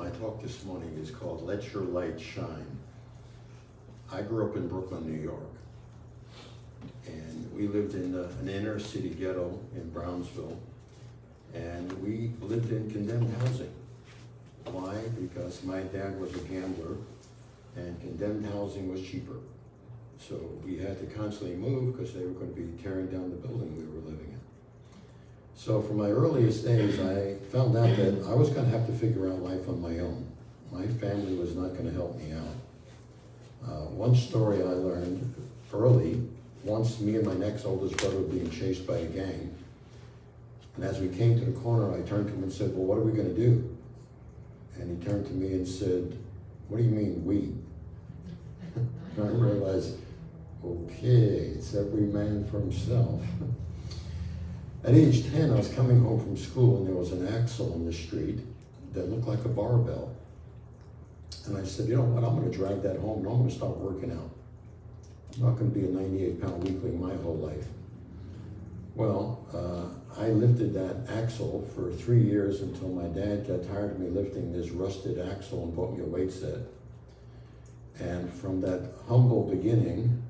my talk this morning is called Let Your Light Shine. I grew up in Brooklyn, New York, and we lived in an inner city ghetto in Brownsville, and we lived in condemned housing. Why? Because my dad was a gambler, and condemned housing was cheaper. So we had to constantly move because they were going to be tearing down the building we were living in. So from my earliest days, I found out that I was going to have to figure out life on my own. My family was not going to help me out. One story I learned early, once me and my next oldest brother were being chased by a gang. And as we came to the corner, I turned to him and said, well, what are we going to do? And he turned to me and said, what do you mean, we? And I realized, okay, it's every man for himself. At age 10, I was coming home from school and there was an axle on the street that looked like a barbell. And I said, you know what, I'm going to drag that home and I'm going to start working out. I'm not going to be a 98-pound weakling my whole life. Well, I lifted that axle for 3 years until my dad got tired of me lifting this rusted axle and bought me a weight set. And from that humble beginning,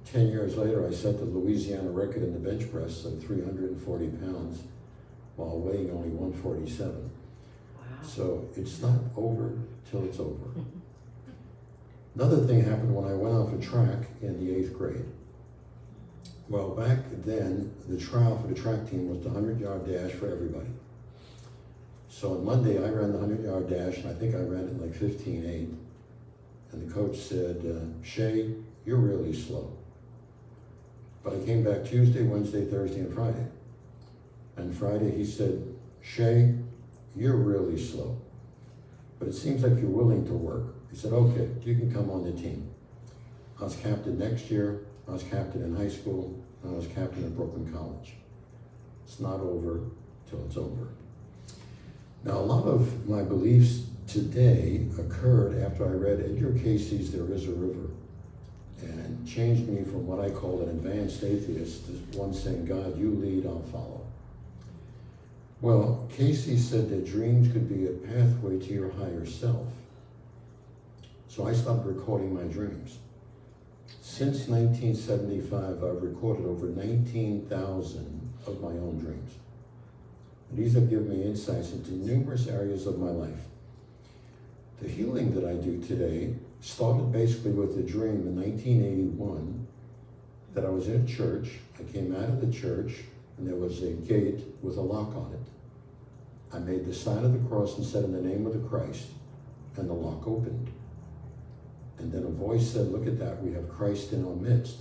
10 years later, I set the Louisiana record in the bench press of 340 pounds while weighing only 147. Wow. So it's not over till it's over. Another thing happened when I went out for track in the 8th grade. Well, back then, the trial for the track team was the 100-yard dash for everybody. So on Monday, I ran the 100-yard dash, and I think I ran it like 15.8. And the coach said, Shaye, you're really slow. But I came back Tuesday, Wednesday, Thursday, and Friday. And Friday he said, Shaye, you're really slow, but it seems like you're willing to work. He said, okay, you can come on the team. I was captain next year, I was captain in high school, and I was captain at Brooklyn College. It's not over till it's over. Now, a lot of my beliefs today occurred after I read Edgar Casey's There Is a River, and changed me from what I call an advanced atheist to one saying, God, you lead, I'll follow. Well, Casey said that dreams could be a pathway to your higher self. So I started recording my dreams. Since 1975, I've recorded over 19,000 of my own dreams. And these have given me insights into numerous areas of my life. The healing that I do today started basically with a dream in 1981 that I was in a church. I came out of the church and there was a gate with a lock on it. I made the sign of the cross and said, in the name of the Christ, and the lock opened. And then a voice said, look at that, we have Christ in our midst.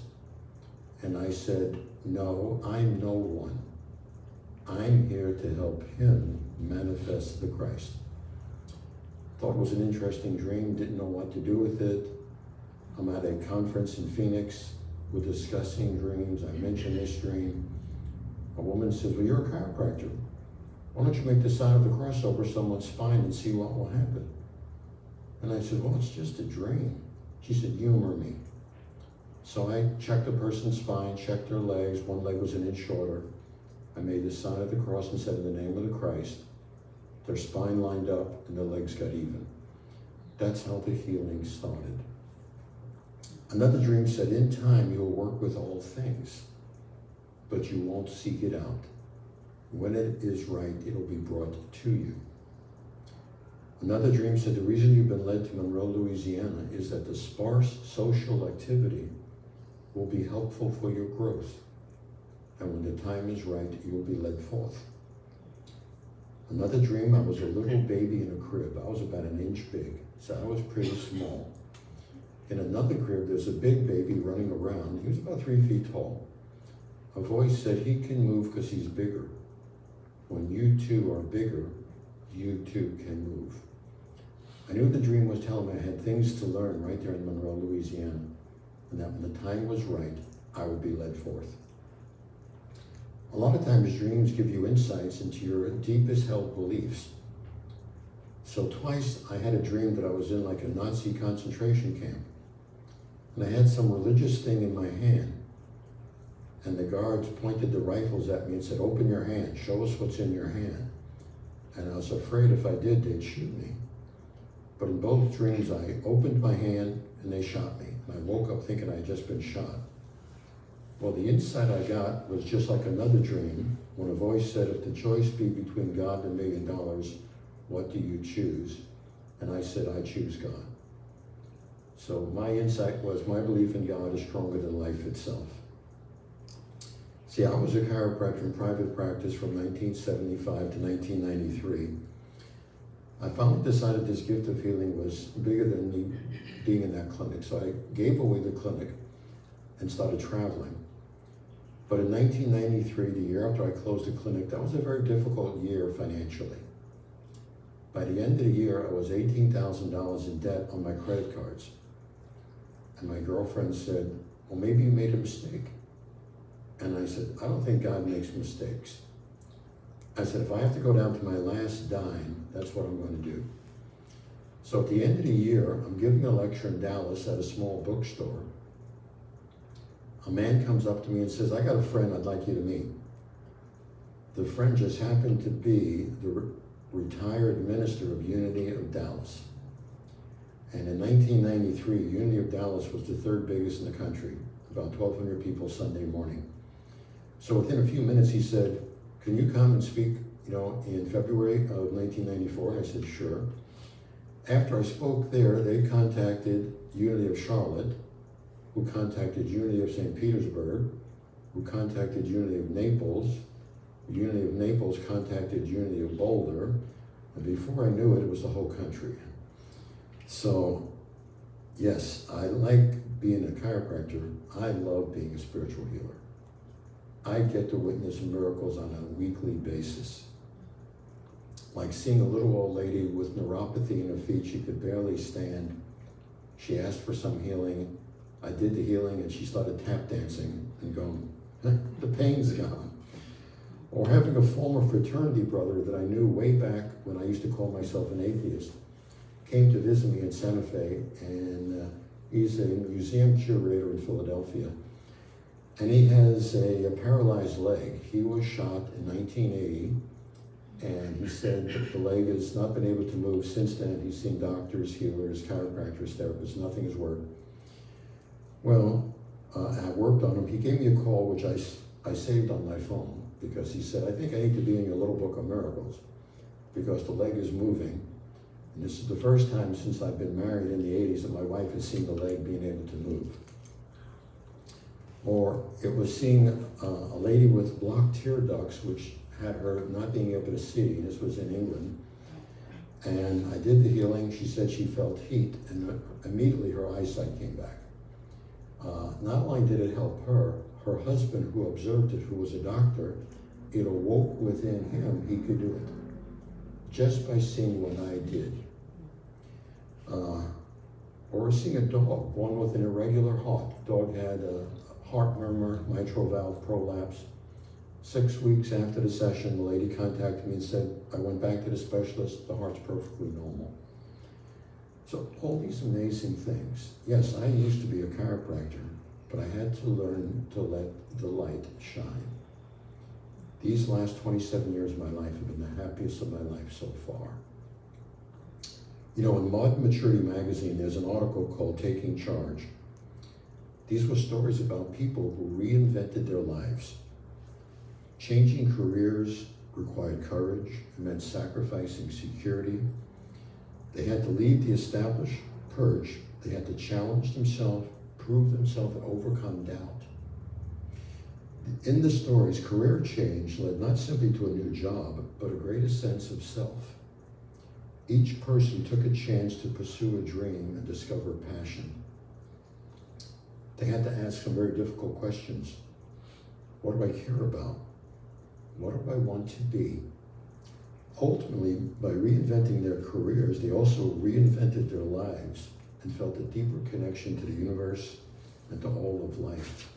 And I said, no, I'm no one. I'm here to help him manifest the Christ. Thought it was an interesting dream, didn't know what to do with it. I'm at a conference in Phoenix, we're discussing dreams, I mentioned this dream. A woman says, well, you're a chiropractor. Why don't you make the sign of the cross over someone's spine and see what will happen? And I said, well, it's just a dream. She said, humor me. So I checked the person's spine, checked their legs, one leg was an inch shorter. I made the sign of the cross and said, in the name of the Christ. Their spine lined up and their legs got even. That's how the healing started. Another dream said, in time you'll work with all things, but you won't seek it out. When it is right, it'll be brought to you. Another dream said, the reason you've been led to Monroe, Louisiana is that the sparse social activity will be helpful for your growth. And when the time is right, you'll be led forth. Another dream, I was a little baby in a crib. I was about an inch big, so I was pretty small. In another crib, there's a big baby running around. He was about 3 feet tall. A voice said, he can move because he's bigger. When you two are bigger, you too can move. I knew the dream was telling me I had things to learn right there in Monroe, Louisiana, and that when the time was right, I would be led forth. A lot of times dreams give you insights into your deepest held beliefs. So twice I had a dream that I was in like a Nazi concentration camp. And I had some religious thing in my hand. And the guards pointed the rifles at me and said, open your hand, show us what's in your hand. and I was afraid if I did, they'd shoot me. But in both dreams, I opened my hand and they shot me. And I woke up thinking I had just been shot. Well, the insight I got was just like another dream when a voice said, if the choice be between God and $1 million, what do you choose? And I said, I choose God. So my insight was my belief in God is stronger than life itself. See, I was a chiropractor in private practice from 1975 to 1993. I finally decided this gift of healing was bigger than me being in that clinic. So I gave away the clinic and started traveling. But in 1993, the year after I closed the clinic, that was a very difficult year financially. By the end of the year, I was $18,000 in debt on my credit cards. And my girlfriend said, well, maybe you made a mistake. And I said, I don't think God makes mistakes. I said, if I have to go down to my last dime, that's what I'm going to do. So at the end of the year, I'm giving a lecture in Dallas at a small bookstore. A man comes up to me and says, I got a friend I'd like you to meet. The friend just happened to be the retired minister of Unity of Dallas. And in 1993, Unity of Dallas was the third biggest in the country, about 1,200 people Sunday morning. So within a few minutes, he said, can you come and speak, in February of 1994? And I said, sure. After I spoke there, they contacted Unity of Charlotte, who contacted Unity of St. Petersburg, who contacted Unity of Naples. Unity of Naples contacted Unity of Boulder, and before I knew it, it was the whole country. So, yes, I like being a chiropractor. I love being a spiritual healer. I get to witness miracles on a weekly basis. Like seeing a little old lady with neuropathy in her feet, she could barely stand. She asked for some healing. I did the healing and she started tap dancing and going, the pain's gone. Or having a former fraternity brother that I knew way back when I used to call myself an atheist, came to visit me in Santa Fe, and he's a museum curator in Philadelphia. And he has a paralyzed leg. He was shot in 1980, and he said that the leg has not been able to move since then. He's seen doctors, healers, chiropractors, therapists, nothing has worked. Well, I worked on him. He gave me a call, which I saved on my phone, because he said, I think I need to be in your little book of miracles, because the leg is moving. And this is the first time since I've been married in the 80s that my wife has seen the leg being able to move. Or it was seeing a lady with blocked tear ducts, which had her not being able to see. This was in England. And I did the healing. She said she felt heat, and immediately her eyesight came back. Not only did it help her, her husband who observed it, who was a doctor, it awoke within him he could do it, just by seeing what I did. Or seeing a dog, one with an irregular heart. Dog had a heart murmur, mitral valve prolapse. 6 weeks after the session, the lady contacted me and said, I went back to the specialist, the heart's perfectly normal. So all these amazing things. Yes, I used to be a chiropractor, but I had to learn to let the light shine. These last 27 years of my life have been the happiest of my life so far. In Modern Maturity magazine, there's an article called Taking Charge. These were stories about people who reinvented their lives. Changing careers required courage and meant sacrificing security. They had to leave the established perch. They had to challenge themselves, prove themselves, and overcome doubt. In the stories, career change led not simply to a new job, but a greater sense of self. Each person took a chance to pursue a dream and discover passion. They had to ask some very difficult questions. What do I care about? What do I want to be? Ultimately, by reinventing their careers, they also reinvented their lives and felt a deeper connection to the universe and to all of life.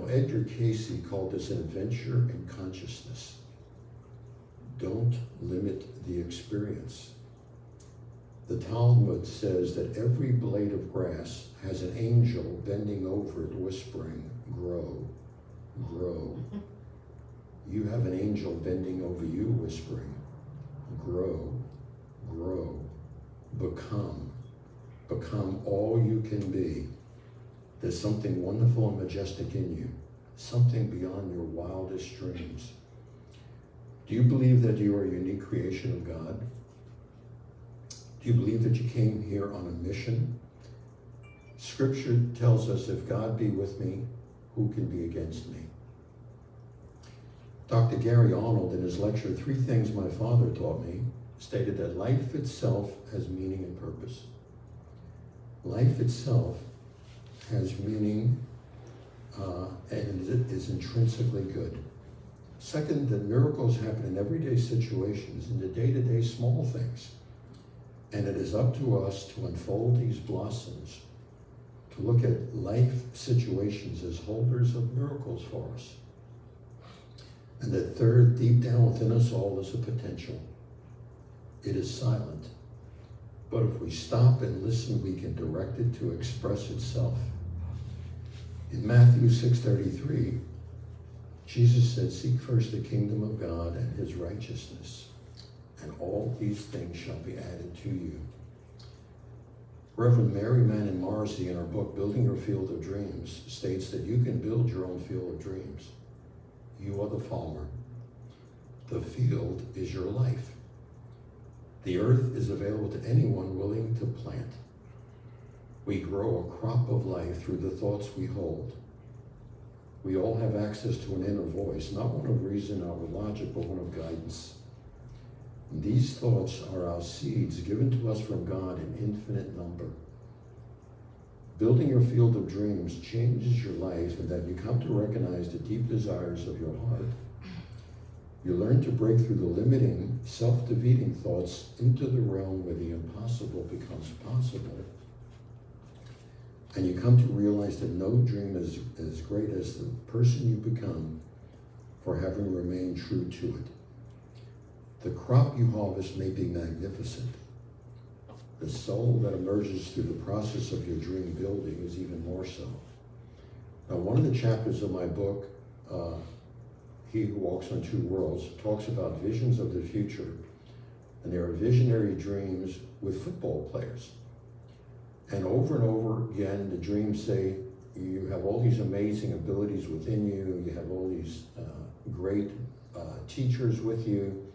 Edgar Cayce called this an adventure in consciousness. Don't limit the experience. The Talmud says that every blade of grass has an angel bending over it, whispering, grow, grow. You have an angel bending over you, whispering, grow, become all you can be. There's something wonderful and majestic in you, something beyond your wildest dreams. Do you believe that you are a unique creation of God? Do you believe that you came here on a mission? Scripture tells us, if God be with me, who can be against me? Dr. Gary Arnold, in his lecture, 3 Things My Father Taught Me, stated that life itself has meaning and purpose. Life itself has meaning and it is intrinsically good. Second, that miracles happen in everyday situations, in the day-to-day small things. And it is up to us to unfold these blossoms, to look at life situations as holders of miracles for us. And that third, deep down within us all is a potential. It is silent. But if we stop and listen, we can direct it to express itself. In Matthew 6:33, Jesus said, "Seek first the kingdom of God and his righteousness, and all these things shall be added to you." Reverend Mary Manning Morrissey, in her book, Building Your Field of Dreams, states that you can build your own field of dreams. You are the farmer. The field is your life. The earth is available to anyone willing to plant. We grow a crop of life through the thoughts we hold. We all have access to an inner voice, not one of reason or logic, but one of guidance. And these thoughts are our seeds given to us from God in infinite number. Building your field of dreams changes your life in that you come to recognize the deep desires of your heart. You learn to break through the limiting, self-defeating thoughts into the realm where the impossible becomes possible. And you come to realize that no dream is as great as the person you become for having remained true to it. The crop you harvest may be magnificent. The soul that emerges through the process of your dream building is even more so. Now, one of the chapters of my book, He Who Walks on Two Worlds, talks about visions of the future. And there are visionary dreams with football players. And over again, the dreams say, you have all these amazing abilities within you, you have all these great teachers with you.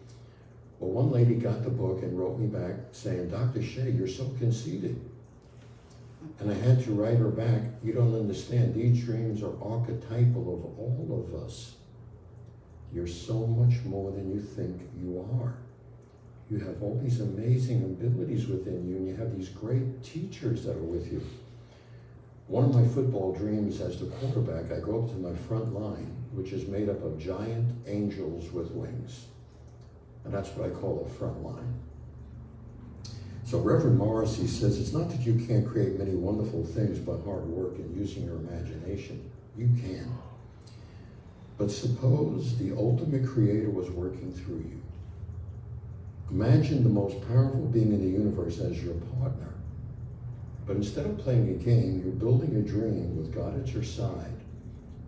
Well, one lady got the book and wrote me back saying, "Dr. Shaye, you're so conceited." And I had to write her back, "You don't understand, these dreams are archetypal of all of us. You're so much more than you think you are. You have all these amazing abilities within you, and you have these great teachers that are with you." One of my football dreams as the quarterback, I go up to my front line, which is made up of giant angels with wings. And that's what I call a front line. So Reverend Morrissey says, it's not that you can't create many wonderful things by hard work and using your imagination. You can. But suppose the ultimate creator was working through you. Imagine the most powerful being in the universe as your partner. But instead of playing a game, you're building a dream with God at your side,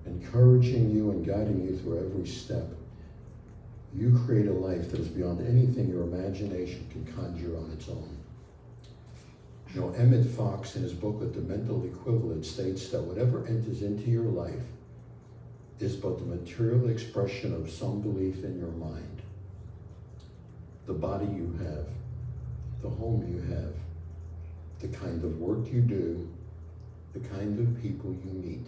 encouraging you and guiding you through every step. You create a life that is beyond anything your imagination can conjure on its own. You know, Emmett Fox, in his booklet, The Mental Equivalent, states that whatever enters into your life is but the material expression of some belief in your mind. The body you have, the home you have, the kind of work you do, the kind of people you meet.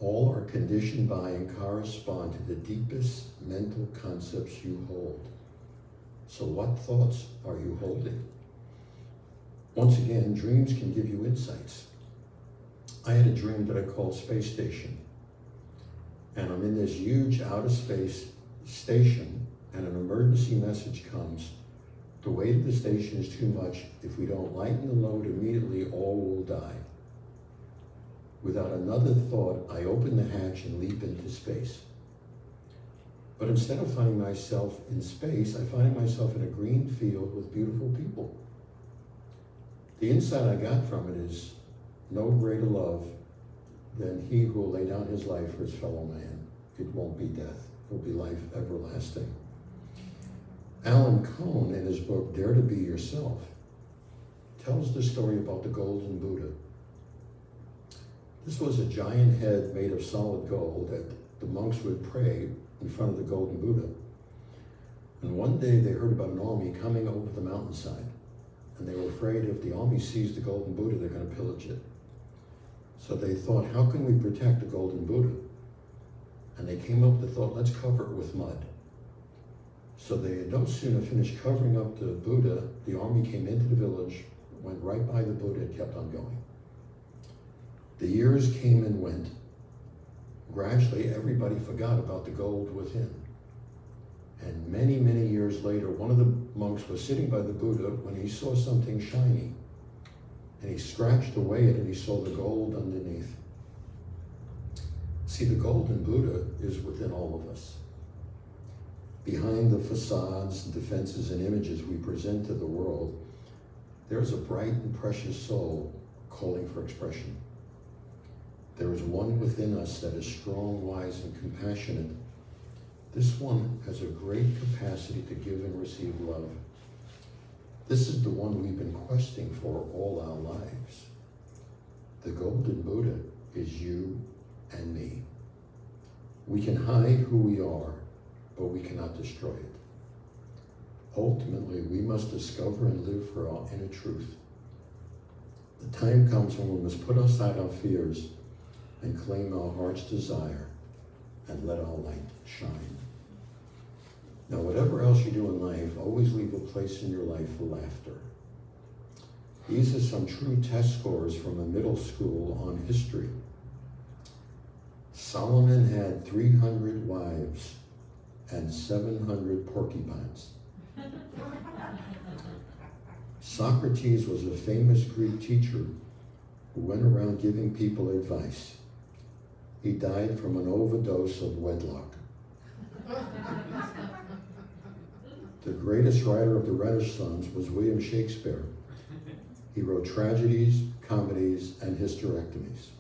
All are conditioned by and correspond to the deepest mental concepts you hold. So what thoughts are you holding? Once again, dreams can give you insights. I had a dream that I called Space Station. And I'm in this huge outer space station, and an emergency message comes. The weight of the station is too much. If we don't lighten the load immediately, all will die. Without another thought, I open the hatch and leap into space. But instead of finding myself in space, I find myself in a green field with beautiful people. The insight I got from it is no greater love than he who will lay down his life for his fellow man. It won't be death. It will be life everlasting. Alan Cohn, in his book, Dare to Be Yourself, tells the story about the golden Buddha. This was a giant head made of solid gold that the monks would pray in front of the golden Buddha. And one day they heard about an army coming over the mountainside, and they were afraid if the army sees the golden Buddha, they're going to pillage it. So they thought, how can we protect the golden Buddha? And they came up with the thought, let's cover it with mud. So they had no sooner finished covering up the Buddha, the army came into the village, went right by the Buddha, and kept on going. The years came and went. Gradually, everybody forgot about the gold within. And many, many years later, one of the monks was sitting by the Buddha when he saw something shiny. And he scratched away at it, and he saw the gold underneath. See, the golden Buddha is within all of us. Behind the facades, defenses, and images we present to the world, there's a bright and precious soul calling for expression. There is one within us that is strong, wise, and compassionate. This one has a great capacity to give and receive love. This is the one we've been questing for all our lives. The golden Buddha is you and me. We can hide who we are, but we cannot destroy it. Ultimately, we must discover and live for our inner truth. The time comes when we must put aside our fears and claim our heart's desire and let our light shine. Now, whatever else you do in life, always leave a place in your life for laughter. These are some true test scores from a middle school on history. Solomon had 300 wives and 700 porcupines. Socrates was a famous Greek teacher who went around giving people advice. He died from an overdose of wedlock. The greatest writer of the Renaissance was William Shakespeare. He wrote tragedies, comedies, and hysterectomies.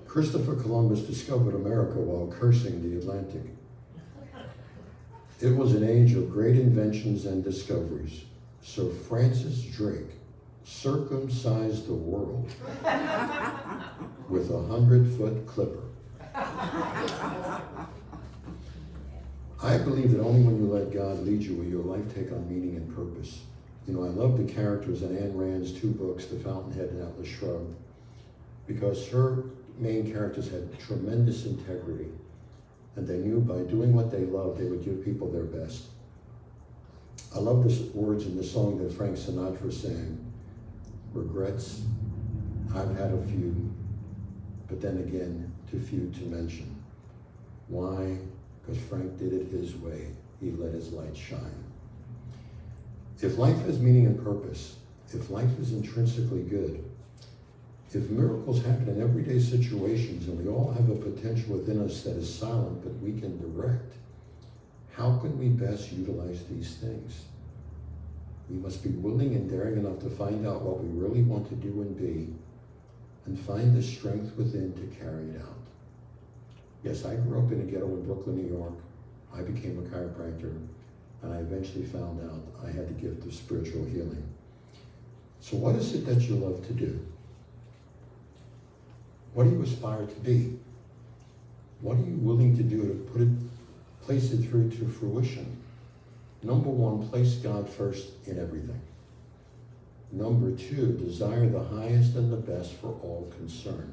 Christopher Columbus discovered America while cursing the Atlantic. It was an age of great inventions and discoveries. Sir Francis Drake circumcised the world with a 100-foot clipper. I believe that only when you let God lead you will your life take on meaning and purpose. You know, I love the characters in Ayn Rand's two books, The Fountainhead and Atlas Shrugged, because her main characters had tremendous integrity, and they knew by doing what they loved, they would give people their best. I love the words in the song that Frank Sinatra sang, regrets, I've had a few, but then again, too few to mention. Why? Because Frank did it his way. He let his light shine. If life has meaning and purpose, if life is intrinsically good, if miracles happen in everyday situations and we all have a potential within us that is silent but we can direct, how can we best utilize these things? We must be willing and daring enough to find out what we really want to do and be, and find the strength within to carry it out. Yes, I grew up in a ghetto in Brooklyn, New York. I became a chiropractor, and I eventually found out I had the gift of spiritual healing. So what is it that you love to do? What do you aspire to be? What are you willing to do to place it through to fruition? Number one, place God first in everything. Number two, desire the highest and the best for all concerned.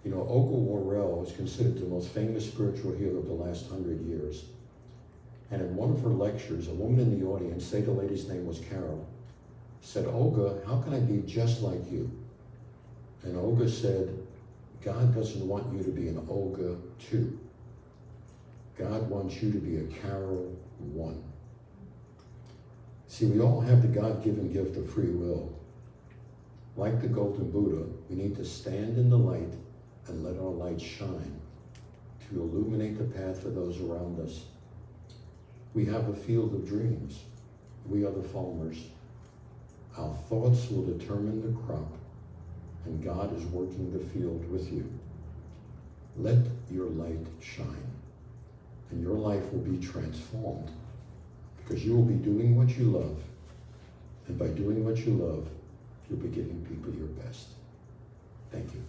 You know, Olga Worrell is considered the most famous spiritual healer of the last 100 years. And in one of her lectures, a woman in the audience, say the lady's name was Carol, said, Olga, how can I be just like you? And Olga said, God doesn't want you to be an Olga 2. God wants you to be a Carol 1. See, we all have the God-given gift of free will. Like the golden Buddha, we need to stand in the light and let our light shine to illuminate the path for those around us. We have a field of dreams. We are the farmers. Our thoughts will determine the crop, and God is working the field with you. Let your light shine. and your life will be transformed because you will be doing what you love. And by doing what you love, you'll be giving people your best. Thank you.